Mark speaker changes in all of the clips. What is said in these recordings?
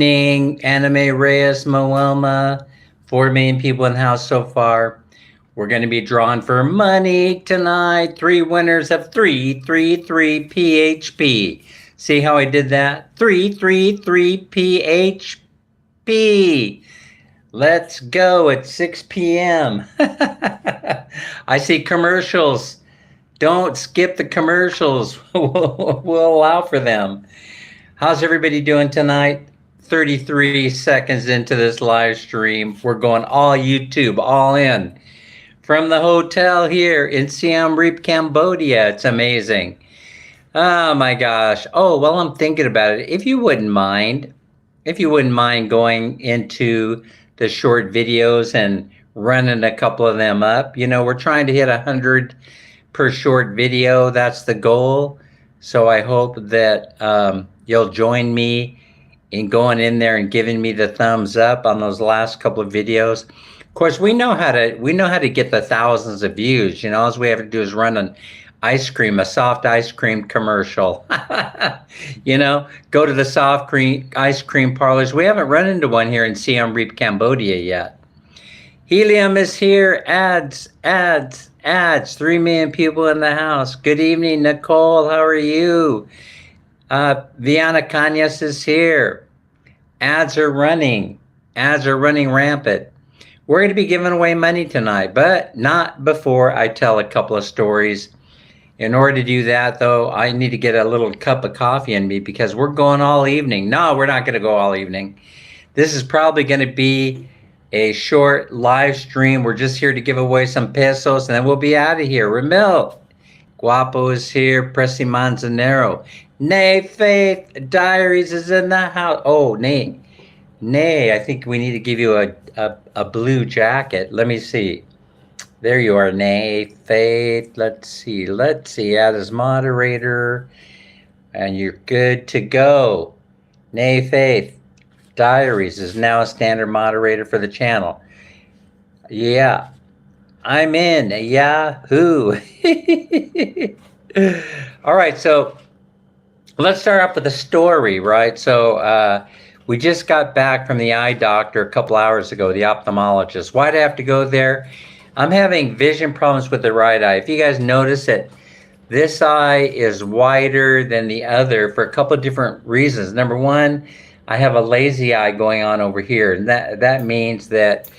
Speaker 1: Anime Reyes Moelma, 4 million people in the house so far. We're going to be drawing for money tonight. 3 winners of 333 PHP. See how I did that? 333 PHP. Let's go at 6 p.m. I see commercials. Don't skip the commercials. We'll allow for them. How's everybody doing tonight? 33 seconds into this live stream. We're going all YouTube, all in. From the hotel here in Siem Reap, Cambodia. It's amazing. Oh my gosh. Oh, well, I'm thinking about it. If you wouldn't mind going into the short videos and running a couple of them up. You know, we're trying to hit 100 per short video. That's the goal. So I hope that you'll join me in going in there and giving me the thumbs up on those last couple of videos. Of course, we know how to get the thousands of views. You know, all we have to do is run a soft ice cream commercial. You know, go to the ice cream parlors. We haven't run into one here in Siem Reap, Cambodia yet. Helium is here. Ads. 3 million people in the house. Good evening, Nicole. How are you? Viana Cañas is here. Ads are running rampant. We're going to be giving away money tonight, but not before I tell a couple of stories. In order to do that, though, I need to get a little cup of coffee in me because we're going all evening. No, we're not going to go all evening. This is probably going to be a short live stream. We're just here to give away some pesos, and then we'll be out of here. Ramil Guapo is here. Pressy Manzanero. Nay, Faith Diaries is in the house. Oh, Nay, I think we need to give you a blue jacket. Let me see. There you are, Nay, Faith. Let's see. Add as moderator. And you're good to go. Nay, Faith Diaries is now a standard moderator for the channel. Yeah. I'm in. Yahoo. All right, so let's start off with a story, right? So we just got back from the eye doctor a couple hours ago, the ophthalmologist. Why'd I have to go there? I'm having vision problems with the right eye. If you guys notice that this eye is wider than the other for a couple of different reasons. Number one, I have a lazy eye going on over here. And that means that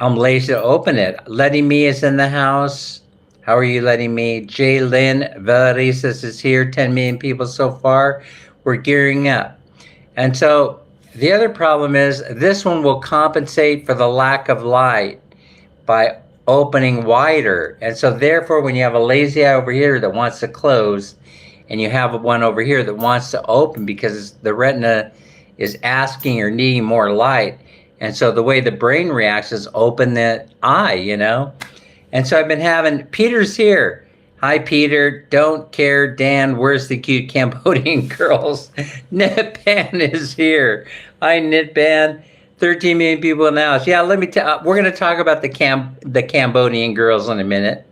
Speaker 1: I'm lazy to open it. Letty Me is in the house. How are you, Letty Me? J. Lynn Valerisas is here. 10 million people so far. We're gearing up. And so the other problem is this one will compensate for the lack of light by opening wider. And so therefore, when you have a lazy eye over here that wants to close, and you have one over here that wants to open because the retina is asking or needing more light. And so the way the brain reacts is open the eye, you know? And so I've been having, Peter's here. Hi, Peter. Don't care, Dan. Where's the cute Cambodian girls? Nitban is here. Hi, Nitban. 13 million people in the house. Yeah, let me tell. We're going to talk about the Cambodian girls in a minute.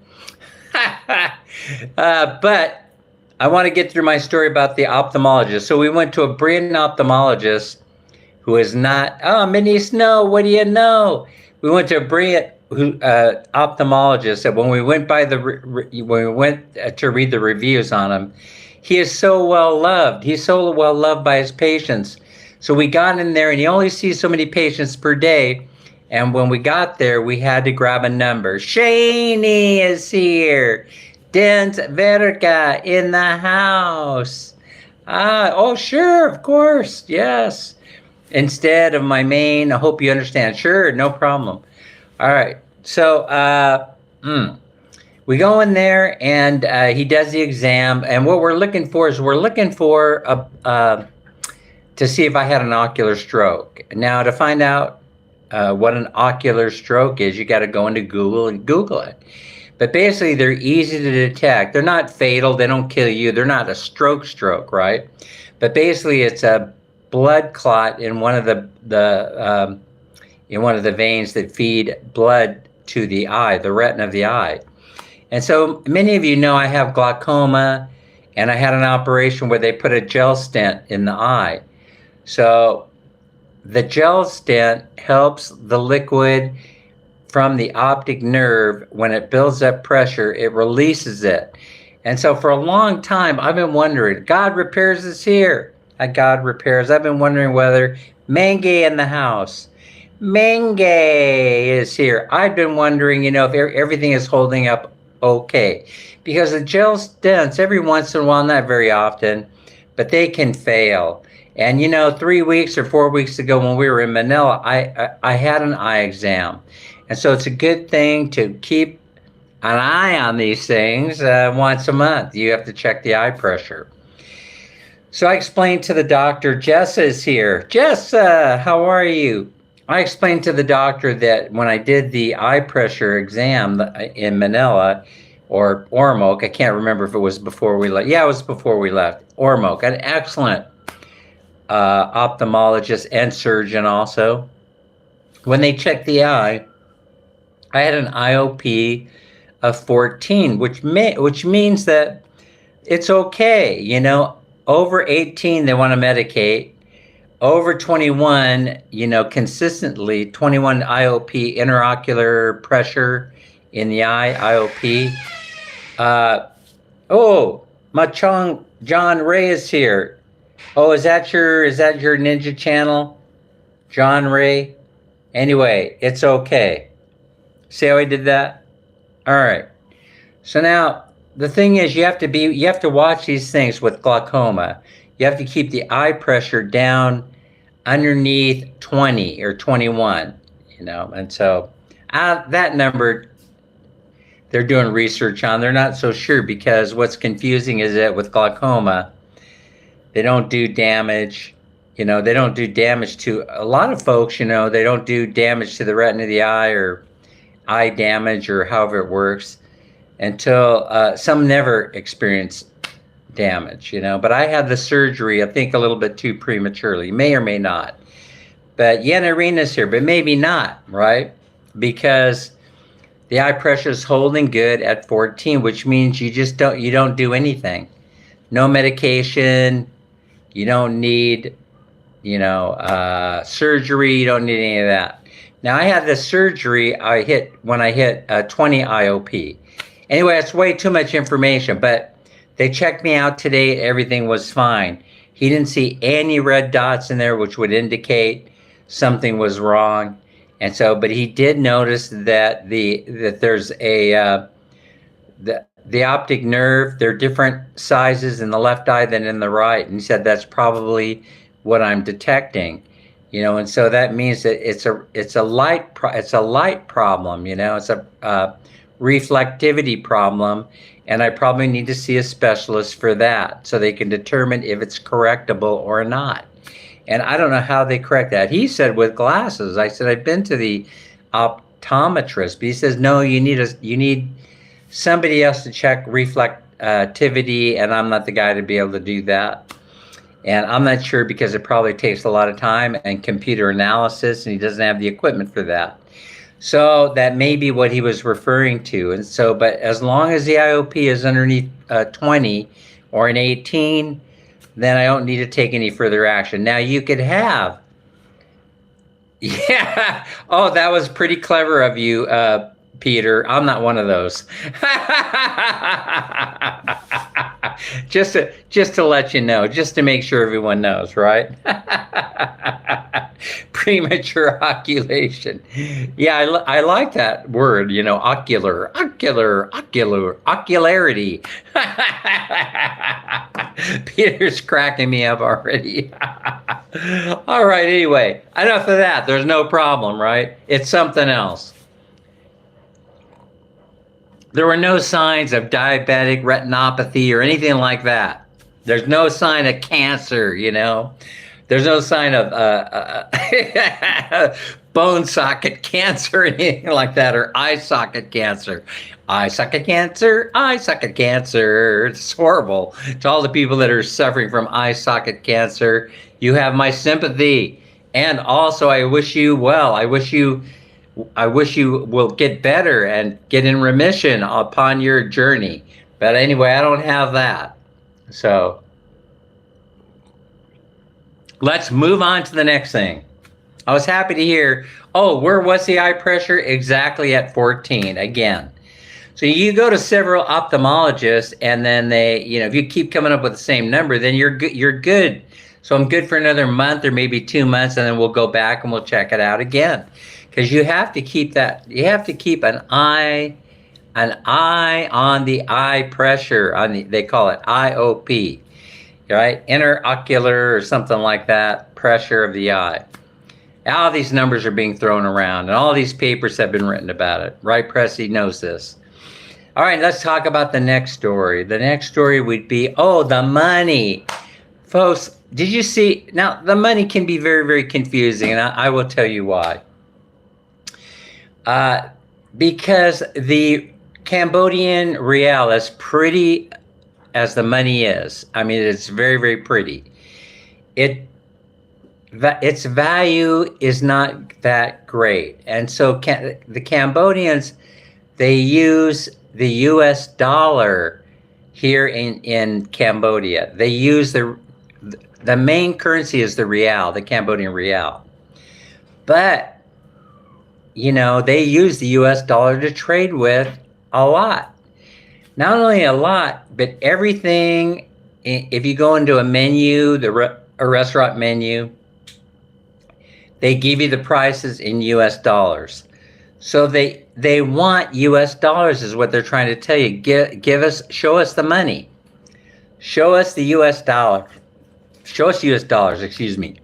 Speaker 1: But I want to get through my story about the ophthalmologist. So we went to a brilliant ophthalmologist who is not. Oh, Minnie Snow. What do you know? We went to a brilliant ophthalmologist. That when we went to read the reviews on him, he is so well loved. He's so well loved by his patients. So we got in there, and he only sees so many patients per day. And when we got there, we had to grab a number. Shaney is here. Dens Verga in the house. Oh, sure, of course, yes. Instead of my main, I hope you understand. Sure, no problem. All right, so we go in there, and he does the exam. And what we're looking for is to see if I had an ocular stroke. Now, to find out what an ocular stroke is, you got to go into Google and Google it. But basically, they're easy to detect. They're not fatal. They don't kill you. They're not a stroke, right? But basically, it's a blood clot in one of the veins that feed blood to the eye, the retina of the eye. And so many of you know I have glaucoma, and I had an operation where they put a gel stent in the eye. So the gel stent helps the liquid from the optic nerve. When it builds up pressure, it releases it. And so for a long time, I've been wondering, God Repairs is here. At God Repairs, I've been wondering whether Menge in the house. Menge is here. I've been wondering, if everything is holding up okay. Because the gel stents, every once in a while, not very often, but they can fail. And 3 weeks or 4 weeks ago when we were in Manila, I had an eye exam. And so it's a good thing to keep an eye on these things once a month. You have to check the eye pressure. So I explained to the doctor, Jess is here. Jess, how are you? I explained to the doctor that when I did the eye pressure exam in Manila, or Ormoc, I can't remember if it was before we left. Yeah, it was before we left. Ormoc, an excellent ophthalmologist and surgeon also. When they checked the eye, I had an IOP of 14, which means that it's okay. Over 18, they want to medicate. Over 21, consistently, 21 IOP, interocular pressure in the eye, IOP. Machong John Ray is here. Oh, is that your ninja channel? John Ray? Anyway, it's okay. See how I did that? All right. So now the thing is, you have to watch these things with glaucoma. You have to keep the eye pressure down underneath 20 or 21, and so that number they're doing research on. They're not so sure, because what's confusing is that with glaucoma, they don't do damage. They don't do damage to a lot of folks. They don't do damage to the retina of the eye or eye damage or however it works until some never experience damage, but I had the surgery, I think, a little bit too prematurely, may or may not. But Yanarina's here, but maybe not, right? Because the eye pressure is holding good at 14, which means you don't do anything. No medication, you don't need, surgery, you don't need any of that. Now, I had the surgery when I hit 20 IOP. Anyway, that's way too much information, but they checked me out today. Everything was fine. He didn't see any red dots in there, which would indicate something was wrong. And so, but he did notice that there's the optic nerve, they're different sizes in the left eye than in the right. And he said that's probably what I'm detecting. And so that means that it's a light problem. It's a reflectivity problem, and I probably need to see a specialist for that so they can determine if it's correctable or not. And I don't know how they correct that. He said with glasses. I said I've been to the optometrist, but he says no. You need somebody else to check reflectivity, and I'm not the guy to be able to do that. And I'm not sure, because it probably takes a lot of time and computer analysis, and he doesn't have the equipment for that. So that may be what he was referring to. And so, but as long as the IOP is underneath 20 or an 18, then I don't need to take any further action. Now you could have, yeah. Oh, that was pretty clever of you, Peter. I'm not one of those. just to let you know, just to make sure everyone knows, right? Premature oculation. Yeah, I like that word, ocularity. Peter's cracking me up already. All right, anyway, enough of that. There's no problem, right? It's something else. There were no signs of diabetic retinopathy or anything like that. There's no sign of cancer, There's no sign of bone socket cancer or anything like that, or eye socket cancer. Eye socket cancer, eye socket cancer. It's horrible. To all the people that are suffering from eye socket cancer, you have my sympathy. And also, I wish you well. I wish you will get better and get in remission upon your journey. But anyway, I don't have that. So let's move on to the next thing. I was happy to hear. Oh, where was the eye pressure? Exactly at 14 again. So you go to several ophthalmologists, and then they, if you keep coming up with the same number, then you're good. You're good. So I'm good for another month or maybe 2 months, and then we'll go back and we'll check it out again. Because you have to keep that. You have to keep an eye on the eye pressure. They call it IOP, right? Interocular or something like that. Pressure of the eye. All these numbers are being thrown around, and all these papers have been written about it. Right, Pressy knows this. All right, let's talk about the next story. The next story would be, the money. Folks, did you see? Now, the money can be very, very confusing, and I will tell you why. Because the Cambodian real, as pretty as the money is, I mean, it's very, very pretty. Its value is not that great. And so the Cambodians, they use the US dollar here in Cambodia. They use the main currency is the real, the Cambodian real. But, they use the US dollar to trade with a lot. Not only a lot, but everything. If you go into a menu, a restaurant menu, they give you the prices in US dollars. So they want US dollars is what they're trying to tell you. Show us the money. Show us the US dollar. Show us US dollars, excuse me.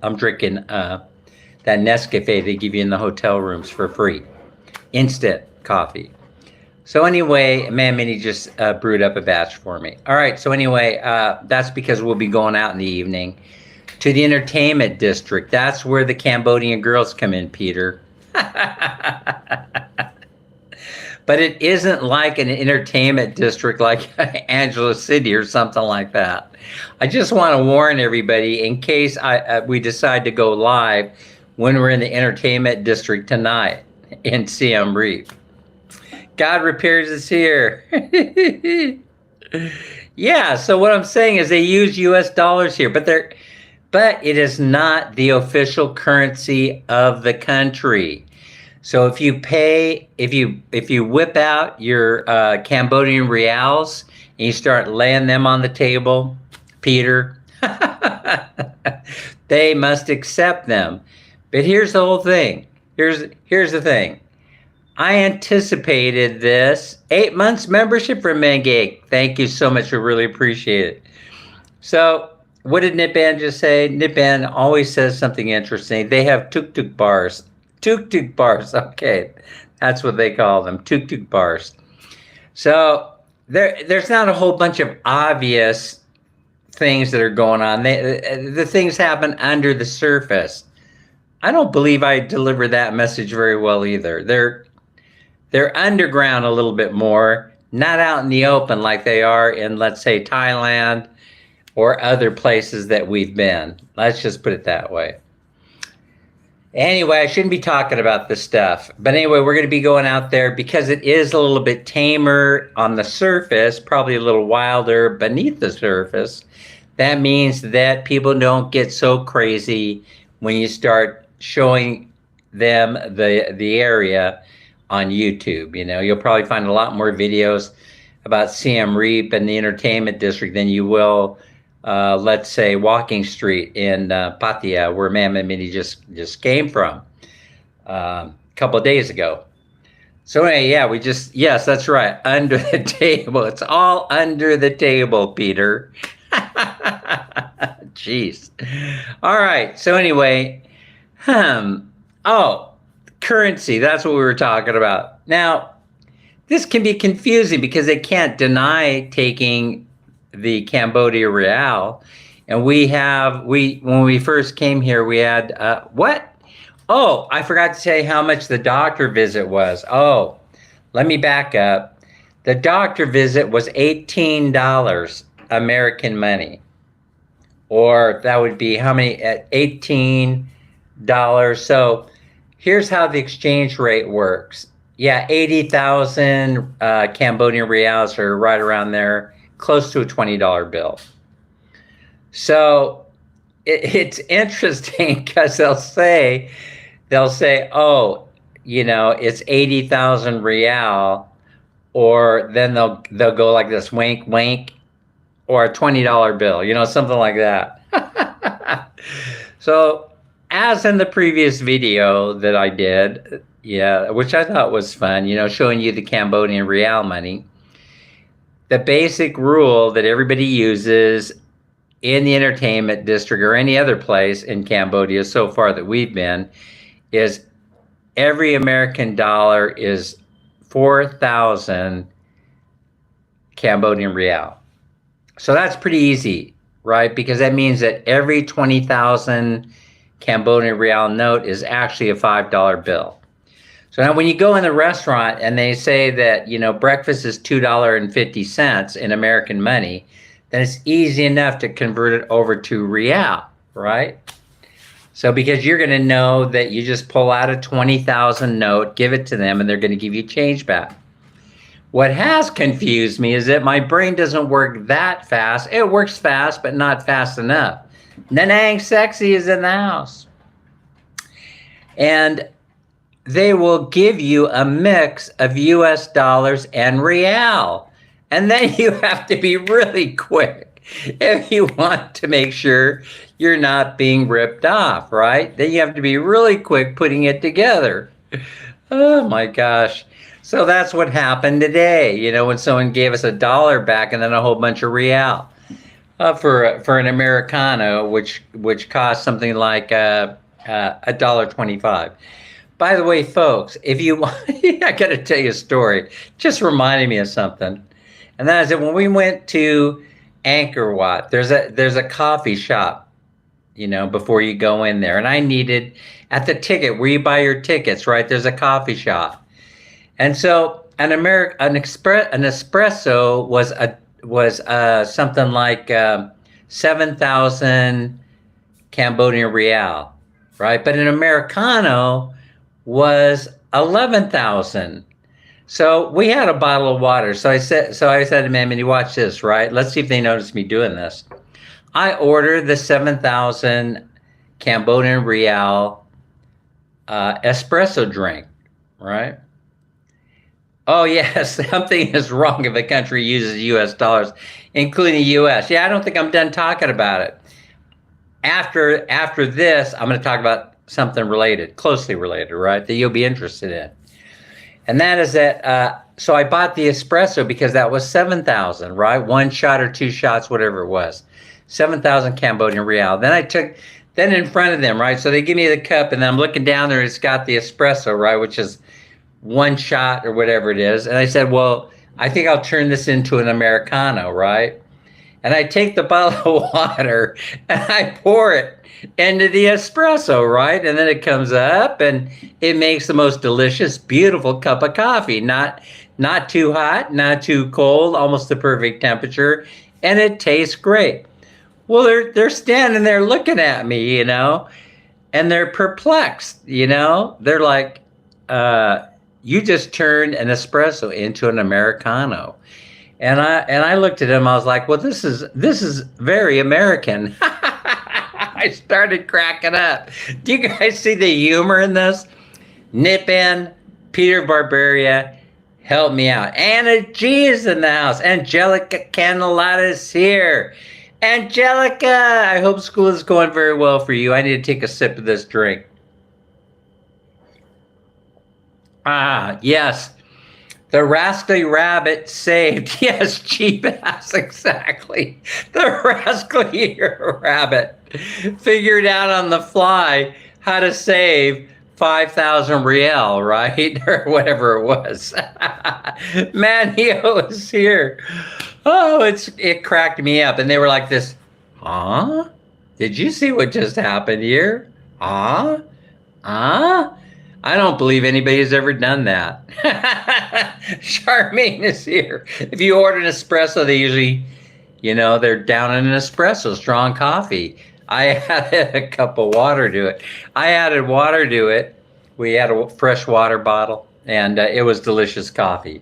Speaker 1: I'm drinking that Nescafe they give you in the hotel rooms for free. Instant coffee. So anyway, Minnie just brewed up a batch for me. All right, so anyway, that's because we'll be going out in the evening to the entertainment district. That's where the Cambodian girls come in, Peter. But it isn't like an entertainment district like Angela City or something like that. I just want to warn everybody in case we decide to go live when we're in the entertainment district tonight in Siem Reap. God repairs is here. Yeah, so what I'm saying is they use US dollars here, but it is not the official currency of the country. So if you whip out your Cambodian reals and you start laying them on the table, Peter, they must accept them. But here's the whole thing. Here's the thing. I anticipated this. 8 months membership for Mengate. Thank you so much. I really appreciate it. So what did Nipan just say? Nipan always says something interesting. They have tuk-tuk bars. Tuk-tuk bars. Okay. That's what they call them. Tuk-tuk bars. So there's not a whole bunch of obvious things that are going on. The things happen under the surface. I don't believe I deliver that message very well either. They're underground a little bit more, not out in the open like they are in, let's say, Thailand or other places that we've been. Let's just put it that way. Anyway, I shouldn't be talking about this stuff. But anyway, we're going to be going out there because it is a little bit tamer on the surface, probably a little wilder beneath the surface. That means that people don't get so crazy when you start showing them the area on YouTube. You'll probably find a lot more videos about Siem Reap and the entertainment district than you will, let's say, Walking Street in Pattaya, where Mama Minnie just came from a couple of days ago. So anyway, yeah, yes, that's right, under the table. It's all under the table, Peter. Jeez. All right. So anyway, currency, that's what we were talking about. Now, this can be confusing because they can't deny taking the Cambodia real. And when we first came here, we had, what? Oh, I forgot to say how much the doctor visit was. Oh, let me back up. The doctor visit was $18 American money. Or that would be how many? $18. So here's how the exchange rate works. Yeah, 80,000 Cambodian reals are right around there, close to a $20 bill. So it's interesting because they'll say, oh, it's 80,000 real, or then they'll go like this, wink, wink, or a $20 bill, something like that. So, as in the previous video that I did, yeah, which I thought was fun, showing you the Cambodian real money, the basic rule that everybody uses in the entertainment district or any other place in Cambodia so far that we've been is every American dollar is 4,000 Cambodian real. So that's pretty easy, right? Because that means that every 20,000 Cambodian real note is actually a $5 bill. So now when you go in the restaurant and they say that, breakfast is $2.50 in American money, then it's easy enough to convert it over to real, right? So because you're going to know that you just pull out a 20,000 note, give it to them, and they're going to give you change back. What has confused me is that my brain doesn't work that fast. It works fast, but not fast enough. Nanang Sexy is in the house. And they will give you a mix of US dollars and real. And then you have to be really quick if you want to make sure you're not being ripped off, right? Then you have to be really quick putting it together. Oh my gosh. So that's what happened today, when someone gave us $1 back and then a whole bunch of real for an Americano, which cost something like $1.25. By the way, folks, if you want, I got to tell you a story. Just reminded me of something, and that is that when we went to Angkor Wat, there's a coffee shop, before you go in there, and I needed at the ticket where you buy your tickets, right? There's a coffee shop, and so an espresso was something like 7,000 Cambodian real, right? But an Americano was 11,000. So we had a bottle of water. So I said to Minnie, watch this, right? Let's see if they notice me doing this. I ordered the 7,000 Cambodian real espresso drink, right? Oh yes, something is wrong if a country uses US dollars, including the US. Yeah, I don't think I'm done talking about it. After this, I'm going to talk about something related, closely related, right, that you'll be interested in. And that is that, so I bought the espresso because that was 7,000, right? One shot or two shots, whatever it was. 7,000 Cambodian real. Then in front of them, right? So they give me the cup and then I'm looking down there, it's got the espresso, right? Which is one shot or whatever it is. And I said, well, I think I'll turn this into an Americano, right? And I take the bottle of water and I pour it into the espresso, right? And then it comes up and it makes the most delicious, beautiful cup of coffee. Not too hot, not too cold, almost the perfect temperature. And it tastes great. Well, they're standing there looking at me, and they're perplexed, They're like, you just turned an espresso into an Americano. And I looked at him, I was like, well, this is very American. I started cracking up. Do you guys see the humor in this? Nip in, Peter Barbaria, help me out. Anna G is in the house. Angelica Candelatta is here. Angelica, I hope school is going very well for you. I need to take a sip of this drink. Ah, yes. The rascally rabbit saved. Yes, cheap ass, exactly. The rascally rabbit figured out on the fly how to save 5,000 real, right? Or whatever it was. Manio is here. Oh, it cracked me up. And they were like this, huh? Did you see what just happened here? Huh? Huh? I don't believe anybody's ever done that. Charmaine is here. If you order an espresso, they usually, they're down in an espresso, strong coffee. I added a cup of water to it. I added water to it. We had a fresh water bottle, and it was delicious coffee.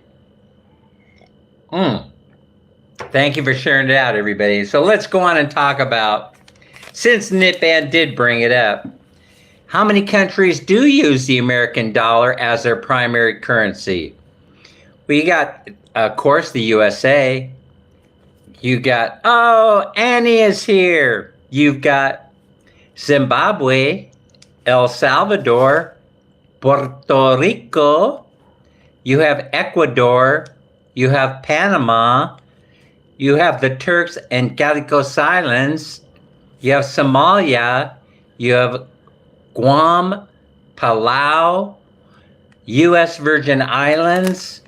Speaker 1: Thank you for sharing it out, everybody. So let's go on and talk about since Nipan did bring it up, how many countries do use the American dollar as their primary currency? Well, you got, of course, the USA. You got, oh, Annie is here. You've got Zimbabwe, El Salvador, Puerto Rico. You have Ecuador. You have Panama. You have the Turks and Caicos Islands. You have Somalia. You have Guam, Palau, U.S. Virgin Islands,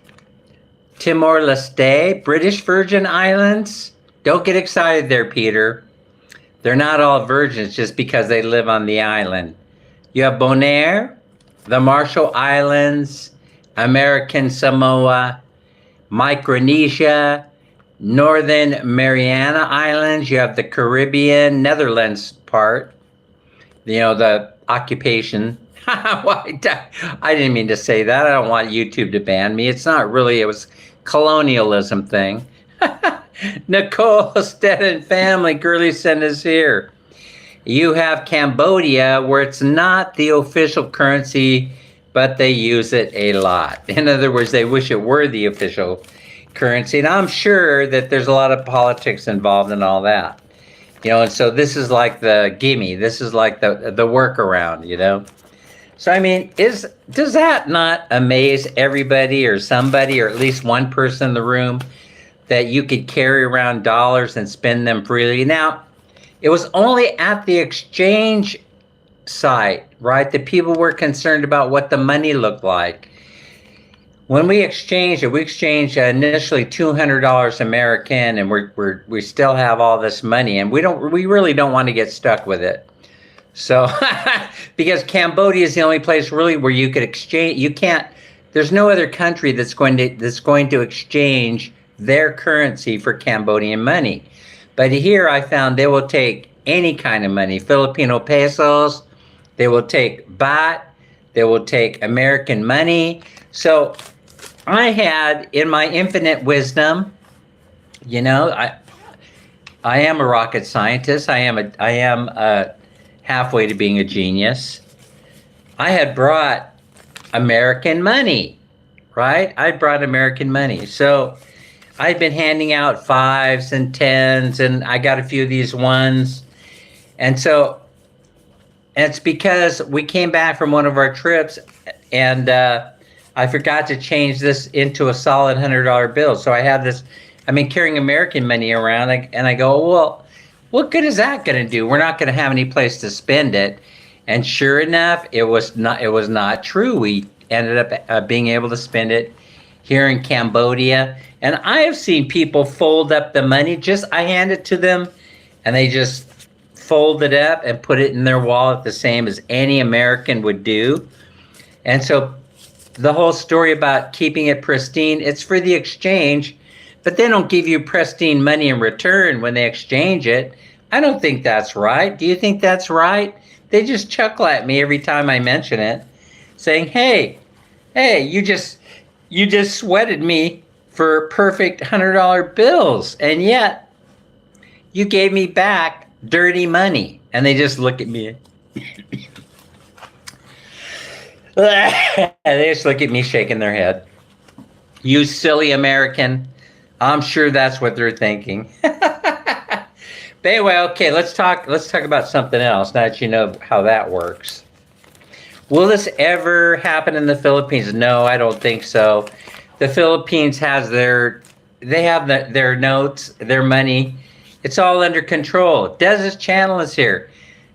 Speaker 1: Timor-Leste, British Virgin Islands. Don't get excited there, Peter. They're not all virgins just because they live on the island. You have Bonaire, the Marshall Islands, American Samoa, Micronesia, Northern Mariana Islands. You have the Caribbean, Netherlands part. You know, the occupation. I didn't mean to say that. I don't want YouTube to ban me. It's not really, it was colonialism thing. Nicole Stedden family, Girly send us here. You have Cambodia, where it's not the official currency, but they use it a lot. In other words, they wish it were the official currency. And I'm sure that there's a lot of politics involved in all that. You know, and so this is like the gimme. This is like the workaround, you know. So, I mean, does that not amaze everybody or somebody or at least one person in the room that you could carry around dollars and spend them freely? Now, it was only at the exchange site, right, that people were concerned about what the money looked like. When we exchanged it, we exchanged initially $200 American, and we still have all this money, and we really don't want to get stuck with it. So, because Cambodia is the only place really where you could exchange. You can't. There's no other country that's going to exchange their currency for Cambodian money. But here I found they will take any kind of money, Filipino pesos. They will take baht. They will take American money. So I had, in my infinite wisdom, you know, I am a rocket scientist. I am halfway to being a genius. I had brought American money, right? I brought American money. So I'd been handing out 5s and 10s, and I got a few of these ones. And so it's because we came back from one of our trips, and I forgot to change this into a solid $100 bill. So I had this, carrying American money around, and I go, well, what good is that going to do? We're not going to have any place to spend it. And sure enough, it was not true. We ended up being able to spend it here in Cambodia. And I have seen people fold up the money. I hand it to them, and they just fold it up and put it in their wallet the same as any American would do. And so the whole story about keeping it pristine, it's for the exchange, but they don't give you pristine money in return when they exchange it. I don't think that's right. Do you think that's right? They just chuckle at me every time I mention it, saying, hey, you just sweated me for perfect $100 bills, and yet you gave me back dirty money. And they just look at me. They just look at me shaking their head. You silly American. I'm sure that's what they're thinking. But anyway, okay, let's talk about something else, now that you know how that works. Will this ever happen in the Philippines? No, I don't think so. The Philippines has their notes, their money. It's all under control. Des's Channel is here.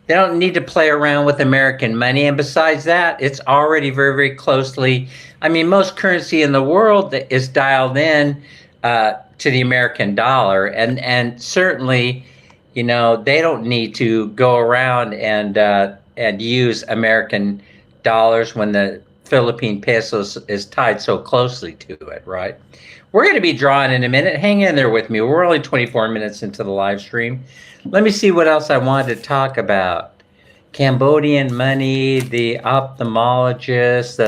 Speaker 1: They don't need to play around with American money. And besides that, it's already very, very closely. Most currency in the world is dialed in to the American dollar. And certainly, they don't need to go around and use American dollars when the Philippine peso is tied so closely to it, right? We're going to be drawing in a minute. Hang in there with me. We're only 24 minutes into the live stream. Let me see what else I wanted to talk about. Cambodian money, the ophthalmologist,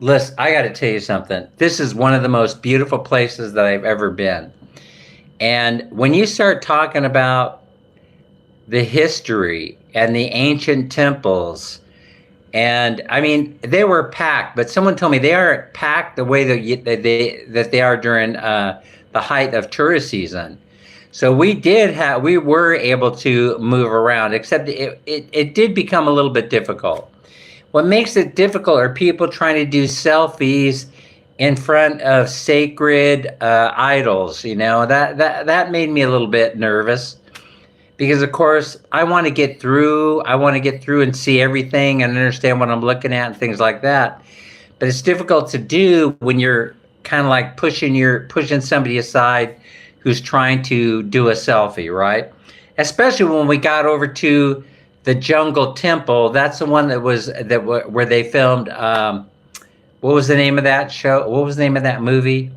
Speaker 1: listen, I got to tell you something. This is one of the most beautiful places that I've ever been. And when you start talking about the history and the ancient temples. And I mean, they were packed, but someone told me they aren't packed the way that they are during the height of tourist season. So we were able to move around, except it did become a little bit difficult. What makes it difficult are people trying to do selfies in front of sacred idols. You know, that made me a little bit nervous, because of course I want to get through. I want to get through and see everything and understand what I'm looking at and things like that. But it's difficult to do when you're kind of like pushing somebody aside who's trying to do a selfie, right? Especially when we got over to the Jungle Temple. That's the one where they filmed. What was the name of that show? What was the name of that movie?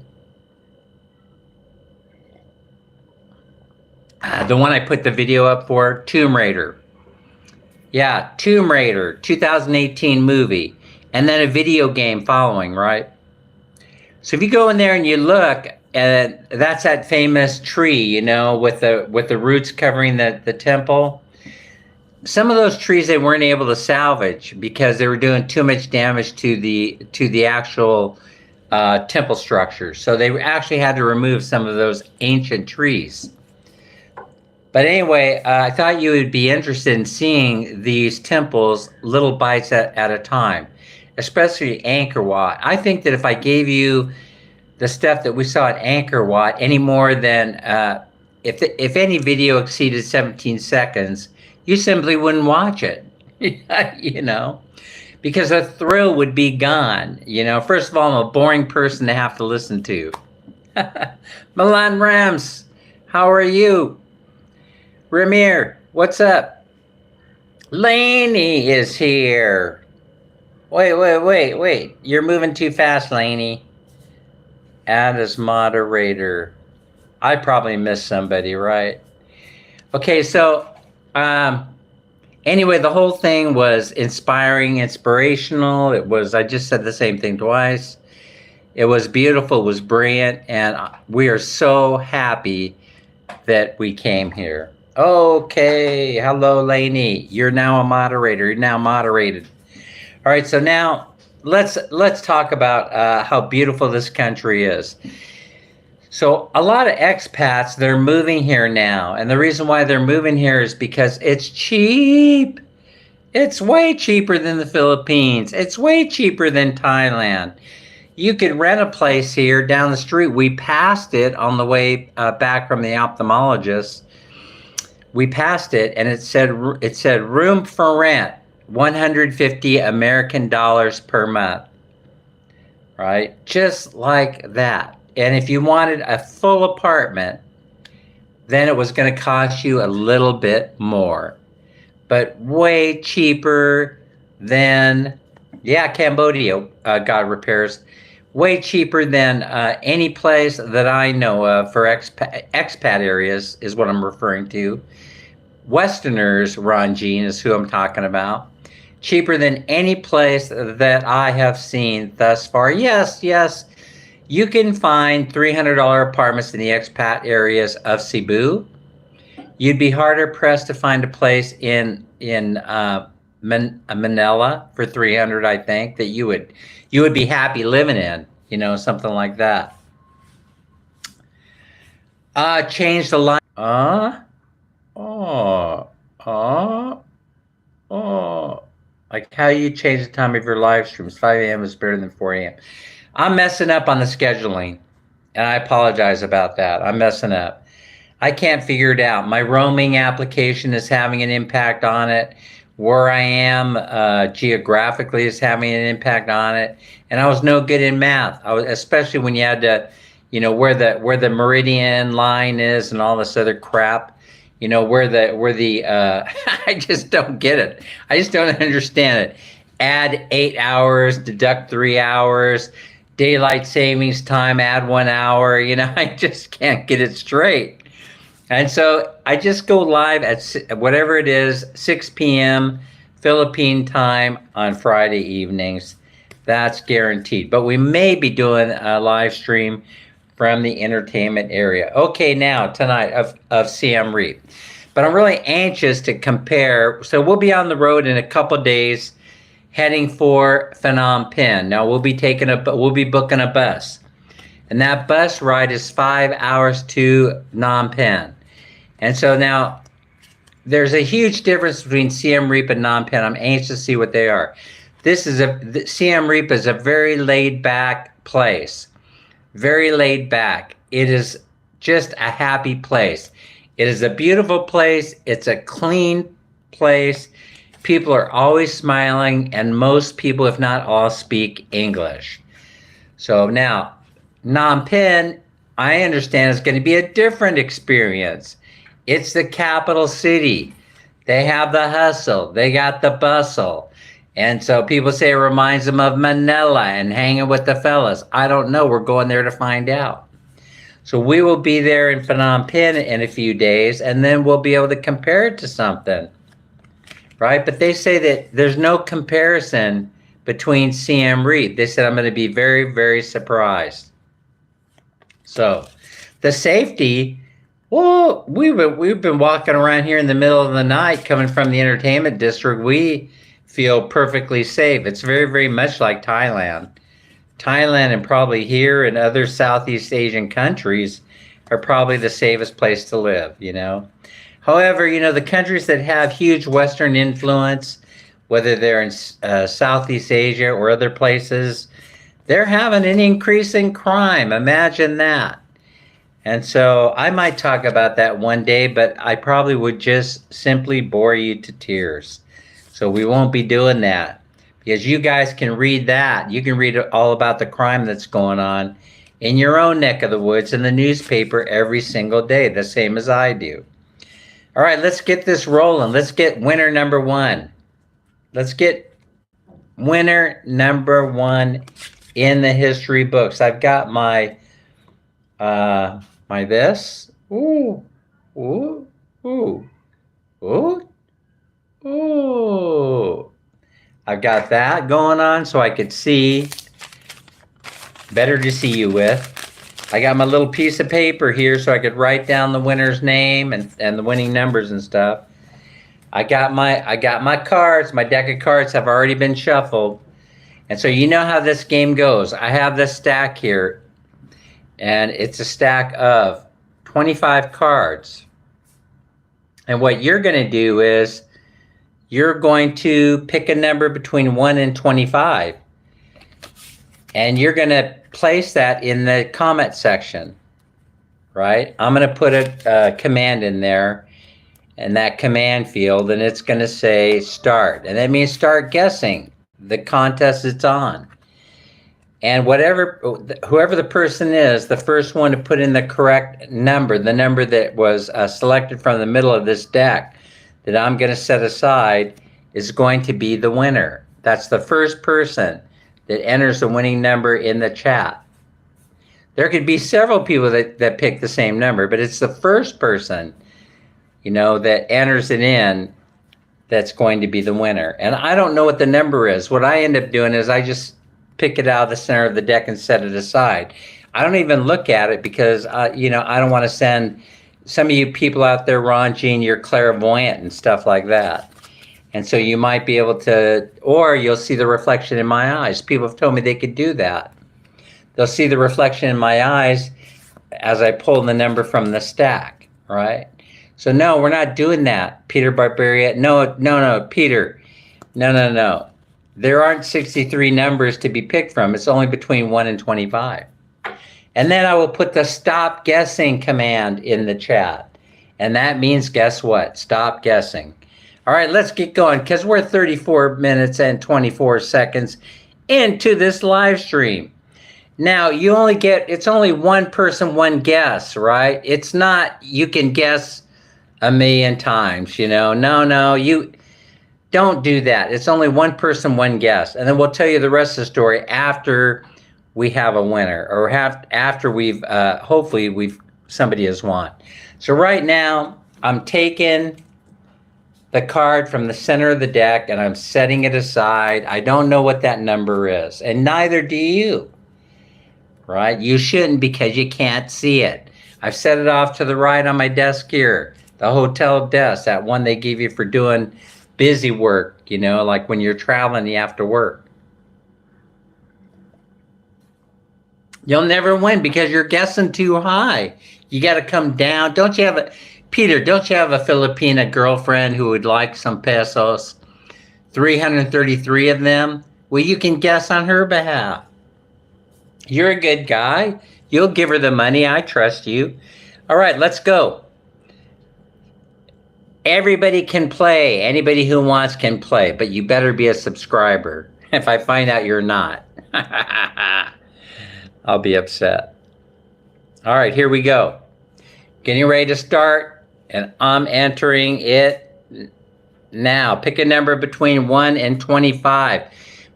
Speaker 1: The one I put the video up for, Tomb Raider. Yeah, Tomb Raider, 2018 movie, and then a video game following, right? So if you go in there and you look, that's that famous tree, you know, with the roots covering the temple. Some of those trees they weren't able to salvage because they were doing too much damage to the actual temple structure. So they actually had to remove some of those ancient trees. But anyway, I thought you would be interested in seeing these temples little bites at a time, especially Angkor Wat. I think that if I gave you the stuff that we saw at Angkor Wat any more than, if any video exceeded 17 seconds, you simply wouldn't watch it, you know, because the thrill would be gone. You know, first of all, I'm a boring person to have to listen to. Milan Rams, how are you? Ramir, what's up? Laney is here. Wait. You're moving too fast, Laney. Add as moderator. I probably missed somebody, right? Okay, so anyway, the whole thing was inspirational. It was, I just said the same thing twice. It was beautiful, it was brilliant, and we are so happy that we came here. Okay, hello, Lainey. You're now a moderator. You're now moderated. All right, so now let's talk about how beautiful this country is. So a lot of expats, they're moving here now, and the reason why they're moving here is because it's cheap. It's way cheaper than the Philippines. It's way cheaper than Thailand. You could rent a place here down the street. We passed it on the way back from the ophthalmologist. We passed it, and it said room for rent, 150 American dollars per month, right? Just like that. And if you wanted a full apartment, then it was going to cost you a little bit more, but way cheaper than, Cambodia got repairs. Way cheaper than any place that I know of for expat areas is what I'm referring to. Westerners, Ron Jean is who I'm talking about. Cheaper than any place that I have seen thus far. Yes, you can find $300 apartments in the expat areas of Cebu. You'd be harder pressed to find a place in Manila for $300. I think that you would be happy living in, you know, something like that. Change the line. Like how you change the time of your live streams. 5 a.m. is better than 4 a.m. I'm messing up on the scheduling, and I apologize about that. I'm messing up. I can't figure it out. My roaming application is having an impact on it. Where I am geographically is having an impact on it. And I was no good in math, especially when you had to, you know, where the meridian line is and all this other crap. You know, where the I just don't get it. I just don't understand it. Add 8 hours, deduct 3 hours, daylight savings time, add 1 hour. You know, I just can't get it straight. And so I just go live at whatever it is, 6 p.m. Philippine time on Friday evenings. That's guaranteed. But we may be doing a live stream from the entertainment area. Okay, now tonight of Siem Reap. But I'm really anxious to compare. So we'll be on the road in a couple days, heading for Phnom Penh. Now we'll be booking a bus, and that bus ride is 5 hours to Phnom Penh. And so now there's a huge difference between Siem Reap and Phnom Penh. I'm anxious to see what they are. Siem Reap is a very laid back place. Very laid back. It is just a happy place. It is a beautiful place. It's a clean place. People are always smiling, and most people, if not all, speak English. So now, Phnom Penh, I understand, is going to be a different experience. It's the capital city. They have the hustle. They got the bustle. And so people say it reminds them of Manila and hanging with the fellas. I don't know. We're going there to find out. So we will be there in Phnom Penh in a few days, and then we'll be able to compare it to something, right? But they say that there's no comparison between Siem Reap. They said I'm going to be very, very surprised. So the safety, well, we've been walking around here in the middle of the night coming from the entertainment district. We feel perfectly safe. It's very, very much like Thailand. Thailand and probably here and other Southeast Asian countries are probably the safest place to live, you know. However, you know, the countries that have huge Western influence, whether they're in Southeast Asia or other places, they're having an increase in crime. Imagine that. And so I might talk about that one day, but I probably would just simply bore you to tears. So we won't be doing that, because you guys can read that. You can read all about the crime that's going on in your own neck of the woods in the newspaper every single day, the same as I do. All right, let's get this rolling. Let's get winner number one. Let's get winner number one in the history books. I've got my this. Ooh, ooh, ooh, ooh. Ooh, I've got that going on so I could see. Better to see you with. I got my little piece of paper here so I could write down the winner's name and the winning numbers and stuff. I got my cards. My deck of cards have already been shuffled. And so you know how this game goes. I have this stack here, and it's a stack of 25 cards. And what you're going to do is you're going to pick a number between 1 and 25, and you're going to place that in the comment section, right? I'm going to put a command in there, in that command field, and it's going to say start, and that means start guessing the contest it's on. And whoever the person is, the first one to put in the correct number, the number that was selected from the middle of this deck, that I'm going to set aside, is going to be the winner. That's the first person that enters the winning number in the chat. There could be several people that pick the same number, but it's the first person, you know, that enters it in that's going to be the winner. And I don't know what the number is. What I end up doing is I just pick it out of the center of the deck and set it aside. I don't even look at it because, you know, I don't want to send some of you people out there, Ron, Gene, you're clairvoyant and stuff like that. And so you might be able to, or you'll see the reflection in my eyes. People have told me they could do that. They'll see the reflection in my eyes as I pull the number from the stack, right? So no, we're not doing that, Peter Barbarian. No, Peter. No. There aren't 63 numbers to be picked from. It's only between 1 and 25. And then I will put the stop guessing command in the chat. And that means, guess what? Stop guessing. All right, let's get going, because we're 34 minutes and 24 seconds into this live stream. Now, it's only one person, one guess, right? It's not, you can guess a million times, you know. No, you don't do that. It's only one person, one guess. And then we'll tell you the rest of the story after we have a winner, or after we've hopefully somebody has won. So right now I'm taking the card from the center of the deck and I'm setting it aside. I don't know what that number is, and neither do you, right? You shouldn't, because you can't see it. I've set it off to the right on my desk here. The hotel desk, that one they give you for doing busy work, you know, like when you're traveling, you have to work. You'll never win because you're guessing too high. You got to come down. Don't you have a, Peter, don't you have a Filipina girlfriend who would like some pesos? 333 of them? Well, you can guess on her behalf. You're a good guy. You'll give her the money. I trust you. All right, let's go. Everybody can play. Anybody who wants can play, but you better be a subscriber. If I find out you're not, I'll be upset. All right, here we go. Getting ready to start, and I'm entering it now. Pick a number between 1 and 25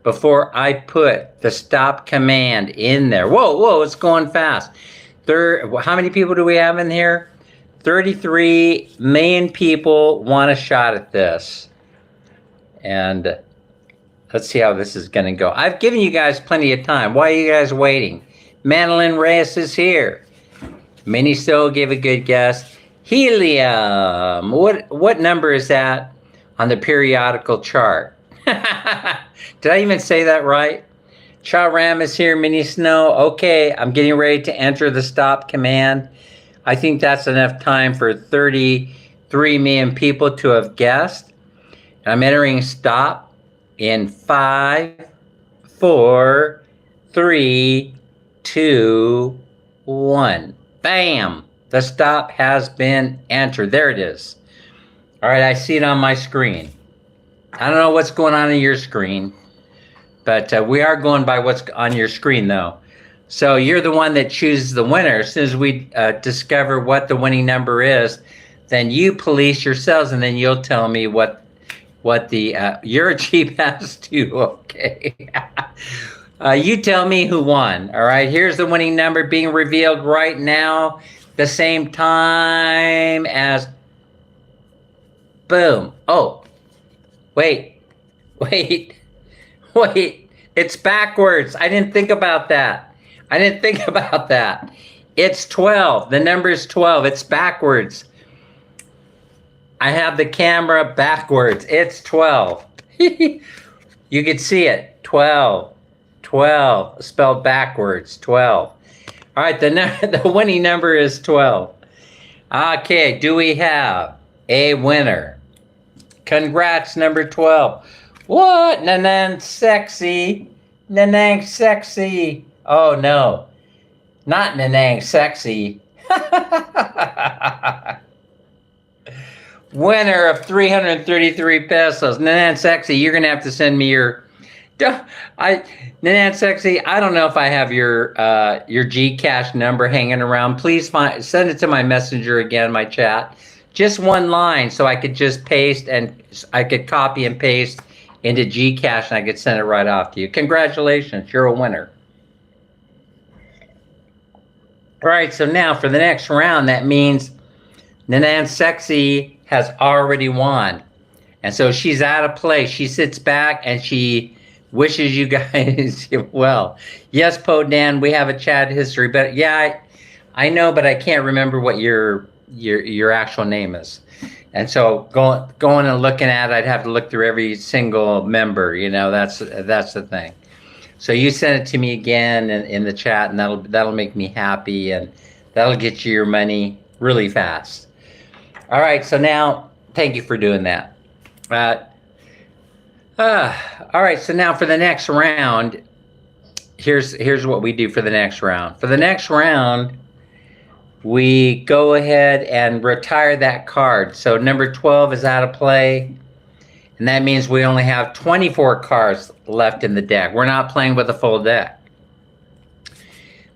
Speaker 1: before I put the stop command in there. Whoa, whoa, it's going fast. How many people do we have in here? 33 million people want a shot at this. And let's see how this is going to go. I've given you guys plenty of time. Why are you guys waiting? Madeline Reyes is here. Minnie still gave a good guess. Helium. What number is that on the periodical chart? Did I even say that right? Cha Ram is here. Minnie Snow. Okay, I'm getting ready to enter the stop command. I think that's enough time for 33 million people to have guessed. And I'm entering stop in 5, 4, 3, 2, 1. Bam! The stop has been entered. There it is. All right, I see it on my screen. I don't know what's going on your screen, but we are going by what's on your screen, though. So you're the one that chooses the winner. As soon as we discover what the winning number is, then you police yourselves, and then you'll tell me what the you're a cheap ass too. Okay. You tell me who won. All right. Here's the winning number being revealed right now. The same time as. Boom. Oh. Wait. It's backwards. I didn't think about that. It's 12. The number is 12. It's backwards. I have the camera backwards. It's 12. You can see it. 12. Spelled backwards. 12. All right, the winning number is 12. Okay, do we have a winner? Congrats, number 12. What? Nanang sexy. Oh, no. Not Nanang sexy. Winner of 333 pesos. Nanang sexy, you're going to have to send me your... Nanang sexy, I don't know if I have your Gcash number hanging around. Please send it to my messenger again, my chat. Just one line so I could just paste and I could copy and paste into Gcash and I could send it right off to you. Congratulations, you're a winner. All right, so now for the next round, that means Nanang Sexy has already won. And so she's out of play. She sits back and she wishes you guys well. Yes, Po Dan, we have a chat history, but yeah, I know, but I can't remember what your actual name is. And so going and looking at it, I'd have to look through every single member. You know, that's the thing. So you send it to me again in the chat, and that'll make me happy, and that'll get you your money really fast. All right. So now, thank you for doing that. All right. So now for the next round, here's what we do for the next round. For the next round, we go ahead and retire that card. So number 12 is out of play. And that means we only have 24 cards left in the deck. We're not playing with a full deck.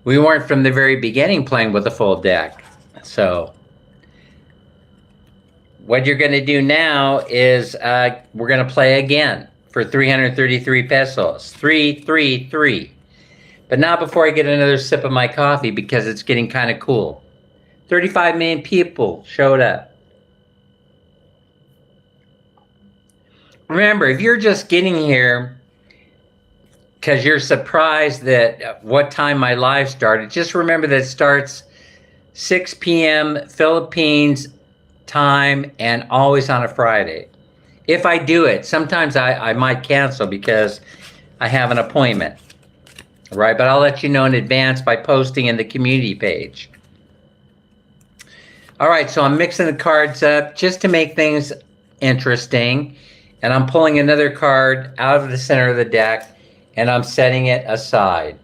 Speaker 1: We weren't from the very beginning playing with a full deck. So what you're going to do now is we're going to play again for 333 pesos. 333. But not before I get another sip of my coffee because it's getting kind of cool. 35 million people showed up. Remember, if you're just getting here because you're surprised that what time my live started, just remember that it starts 6 p.m. Philippines time, and always on a Friday. If I do it, sometimes I might cancel because I have an appointment, right? But I'll let you know in advance by posting in the community page. All right, so I'm mixing the cards up just to make things interesting. And I'm pulling another card out of the center of the deck and I'm setting it aside.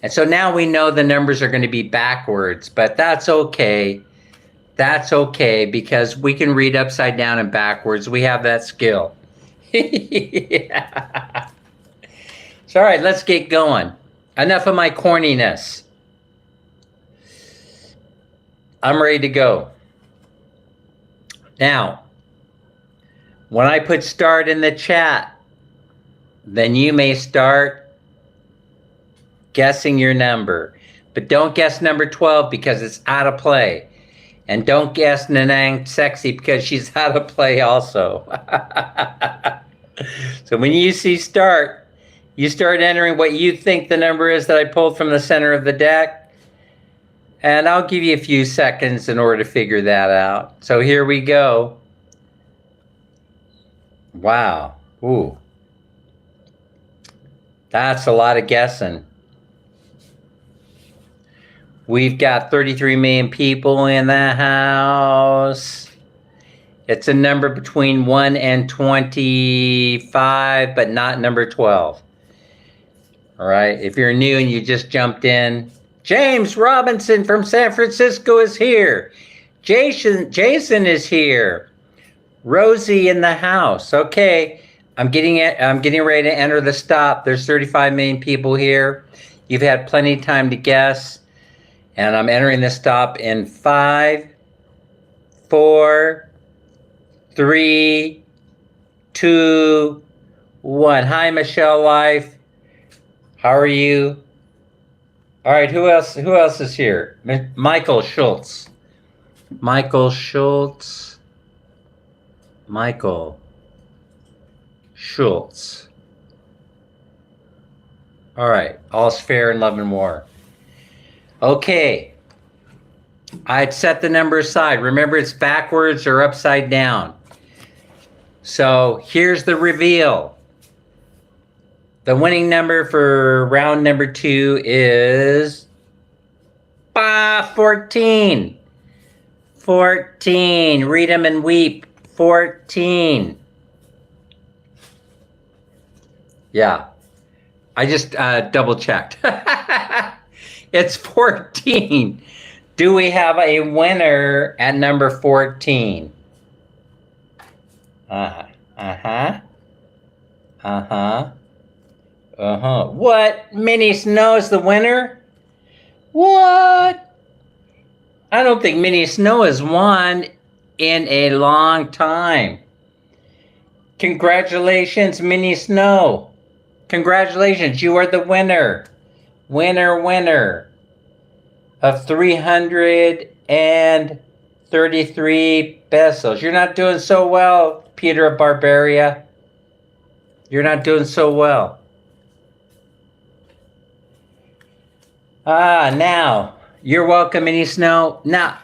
Speaker 1: And so now we know the numbers are going to be backwards, but that's okay. That's okay because we can read upside down and backwards. We have that skill. Yeah. So, all right, let's get going. Enough of my corniness. I'm ready to go. Now, when I put start in the chat, then you may start guessing your number. But don't guess number 12 because it's out of play. And don't guess Nanang Sexy because she's out of play also. So when you see start, you start entering what you think the number is that I pulled from the center of the deck. And I'll give you a few seconds in order to figure that out. So here we go. Wow. Ooh. That's a lot of guessing. We've got 33 million people in the house. It's a number between 1 and 25, but not number 12. All right. If you're new and you just jumped in, James Robinson from San Francisco is here. Jason is here. Rosie in the house. Okay. I'm getting ready to enter the stop. There's 35 million people here. You've had plenty of time to guess. And I'm entering the stop in 5, 4, 3, 2, 1. Hi, Michelle Life. How are you? All right, who else is here? Michael Schultz. Michael Schultz. Michael Schultz. All right, all's fair in love and war. Okay, I'd set the number aside. Remember, it's backwards or upside down. So here's the reveal. The winning number for round number 2 is 14. 14. Read 'em and weep. 14. Yeah, I just double checked. It's 14. Do we have a winner at number 14? What? Minnie Snow is the winner? What? I don't think Minnie Snow has won in a long time. Congratulations, Minnie Snow. Congratulations, you are the winner. Winner of 333 pesos. You're not doing so well, Peter of Barbaria. You're not doing so well. Now, you're welcome, Minnie Snow. Now,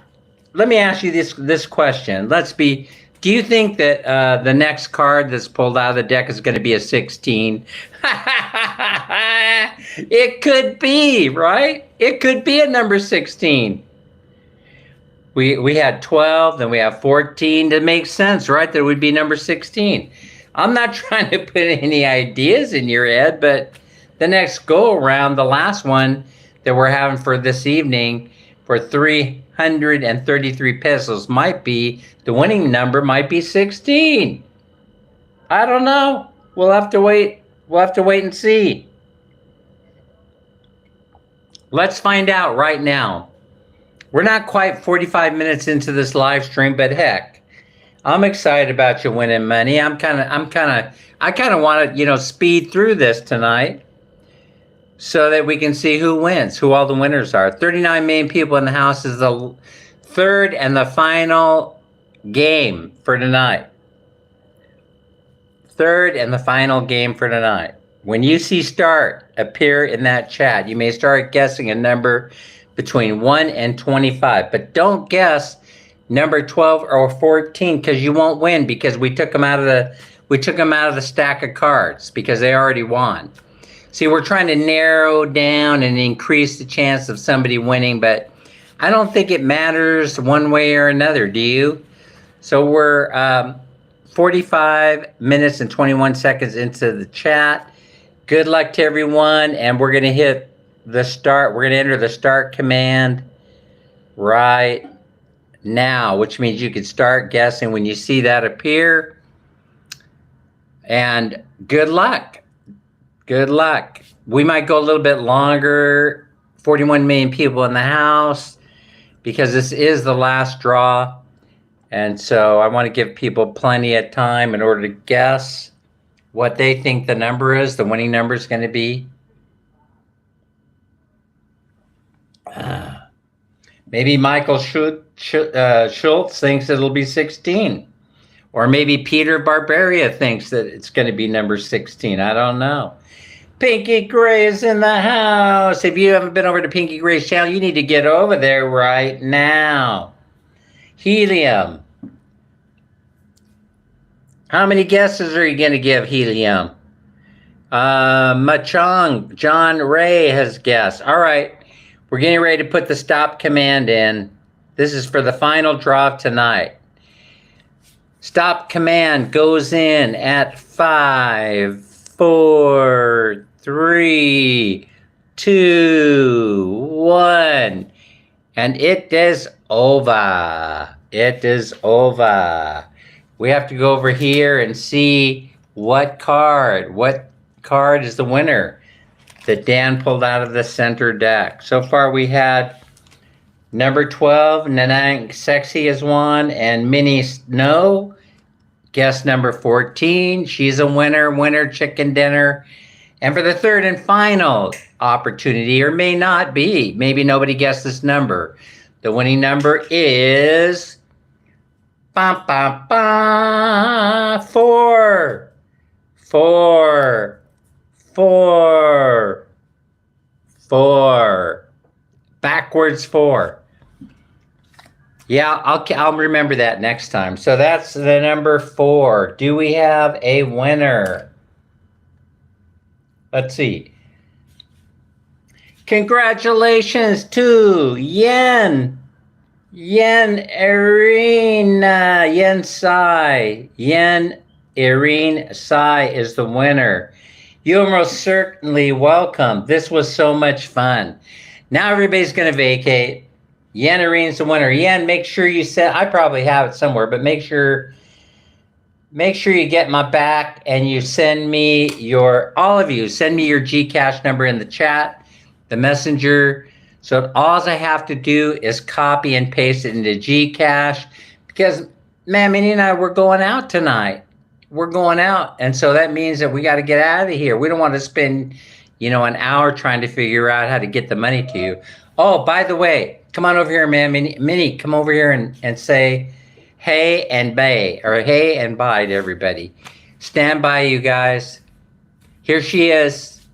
Speaker 1: let me ask you this question. Do you think that the next card that's pulled out of the deck is going to be a 16? It could be, right? It could be a number 16. We had 12, then we have 14. That makes sense, right? That would be number 16. I'm not trying to put any ideas in your head, but the next go around, the last one that we're having for this evening for 333 pesos might be, the winning number might be 16. I don't know. We'll have to wait. We'll have to wait and see. Let's find out right now. We're not quite 45 minutes into this live stream, but heck, I'm excited about you winning money. I kind of want to, speed through this tonight so that we can see who wins, who all the winners are. 39 million people in the house is the third and the final game for tonight. Third and the final game for tonight. When you see start appear in that chat, you may start guessing a number between 1 and 25, but don't guess number 12 or 14, because you won't win because we took them out of the stack of cards because they already won. See, we're trying to narrow down and increase the chance of somebody winning, but I don't think it matters one way or another, do you? So we're 45 minutes and 21 seconds into the chat. Good luck to everyone, and we're going to hit the start. We're going to enter the start command right now, which means you can start guessing when you see that appear. And good luck. Good luck. We might go a little bit longer, 41 million people in the house, because this is the last draw. And so I want to give people plenty of time in order to guess what they think the number is, the winning number is going to be. Maybe Michael Schultz thinks it'll be 16. Or maybe Peter Barbaria thinks that it's going to be number 16. I don't know. Pinky Gray is in the house. If you haven't been over to Pinky Gray's channel, you need to get over there right now. Helium. How many guesses are you going to give, Helium? Machong, John Ray has guessed. All right. We're getting ready to put the stop command in. This is for the final draw of tonight. Stop command goes in at 5, 4, 3, 2, 1. And it is over. It is over. We have to go over here and see what card is the winner that Dan pulled out of the center deck. So far we had number 12, Nanang Sexy is one, and Minnie Snow, guess number 14. She's a winner chicken dinner. And for the third and final opportunity, or may not be, maybe nobody guessed this number. The winning number is 4. 4. Backwards 4. Yeah, I'll remember that next time. So that's the number 4. Do we have a winner? Let's see. Congratulations to Yen Irene, Yen Sai. Yen Irene Sai is the winner. You're most certainly welcome. This was so much fun. Now everybody's going to vacate. Yen Irene's the winner. Yen, make sure you I probably have it somewhere, but make sure you get my back and you send me all of you, send me your Gcash number in the chat, the messenger. So all I have to do is copy and paste it into Gcash because, man, Minnie and I, we're going out tonight. We're going out. And so that means that we got to get out of here. We don't want to spend, an hour trying to figure out how to get the money to you. Oh, by the way, come on over here, man. Minnie, come over here and say hey and bye, or hey and bye to everybody. Stand by, you guys. Here she is.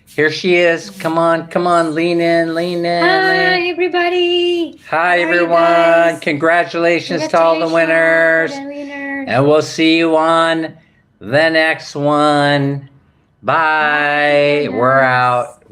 Speaker 1: Here she is. Come on, lean in.
Speaker 2: Hi, everybody.
Speaker 1: Hi, everyone. Congratulations to all the winners. And we'll see you on the next one. Bye. We're out.